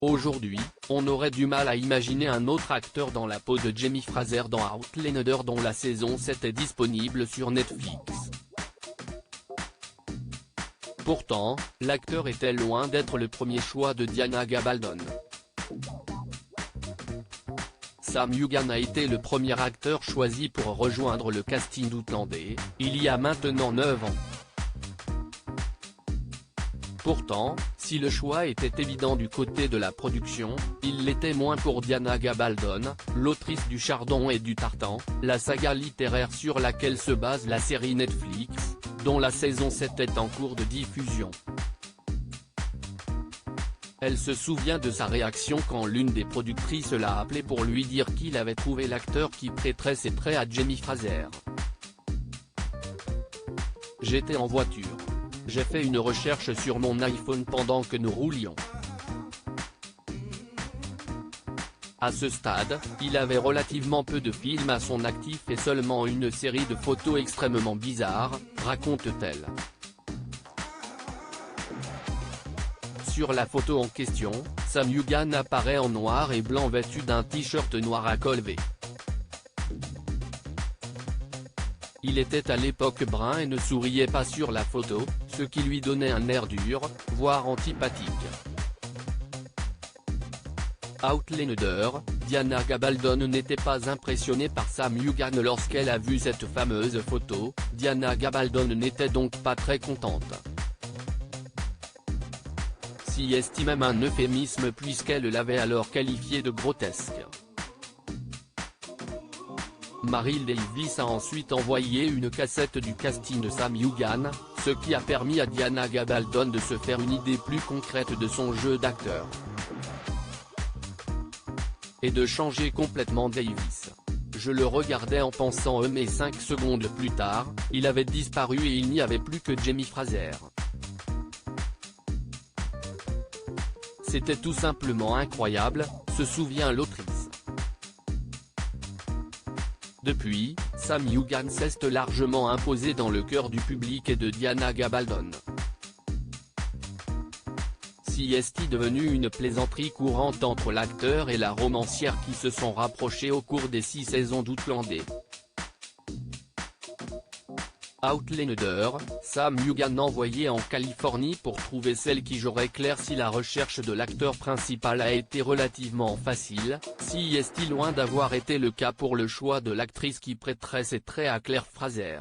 Aujourd'hui, on aurait du mal à imaginer un autre acteur dans la peau de Jamie Fraser dans Outlander dont la saison 7 est disponible sur Netflix. Pourtant, l'acteur était loin d'être le premier choix de Diana Gabaldon. Sam Heughan a été le premier acteur choisi pour rejoindre le casting d'Outlander, il y a maintenant 9 ans. Pourtant, si le choix était évident du côté de la production, il l'était moins pour Diana Gabaldon, l'autrice du Chardon et du Tartan, la saga littéraire sur laquelle se base la série Netflix, dont la saison 7 est en cours de diffusion. Elle se souvient de sa réaction quand l'une des productrices l'a appelé pour lui dire qu'il avait trouvé l'acteur qui prêterait ses traits à Jamie Fraser. J'étais en voiture. J'ai fait une recherche sur mon iPhone pendant que nous roulions. À ce stade, il avait relativement peu de films à son actif et seulement une série de photos extrêmement bizarres, raconte-t-elle. Sur la photo en question, Sam Heughan apparaît en noir et blanc vêtu d'un t-shirt noir à col V. Il était à l'époque brun et ne souriait pas sur la photo, ce qui lui donnait un air dur, voire antipathique. Outlander, Diana Gabaldon n'était pas impressionnée par Sam Heughan lorsqu'elle a vu cette fameuse photo, Diana Gabaldon n'était donc pas très contente. Si est même un euphémisme puisqu'elle l'avait alors qualifié de grotesque. Maril Davis a ensuite envoyé une cassette du casting de Sam Heughan, ce qui a permis à Diana Gabaldon de se faire une idée plus concrète de son jeu d'acteur. Et de changer complètement Davis. Je le regardais en pensant mais 5 secondes plus tard, il avait disparu et il n'y avait plus que Jamie Fraser. C'était tout simplement incroyable, se souvient l'autrice. Depuis, Sam Heughan s'est largement imposé dans le cœur du public et de Diana Gabaldon. Si est devenu une plaisanterie courante entre l'acteur et la romancière qui se sont rapprochés au cours des 6 saisons d'Outlander. Outlander, Sam Heughan envoyé en Californie pour trouver celle qui jouerait Claire si la recherche de l'acteur principal a été relativement facile, si est loin d'avoir été le cas pour le choix de l'actrice qui prêterait ses traits à Claire Fraser.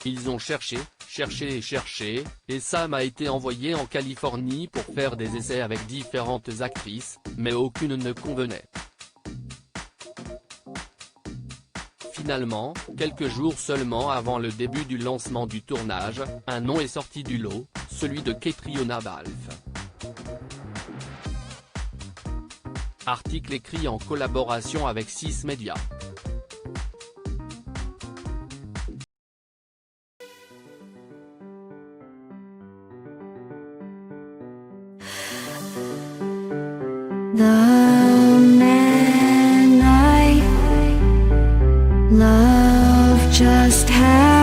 Ils ont cherché, et Sam a été envoyé en Californie pour faire des essais avec différentes actrices, mais aucune ne convenait. Finalement, quelques jours seulement avant le début du lancement du tournage, un nom est sorti du lot, celui de Catriona Balfe. Article écrit en collaboration avec 6 médias. Love just had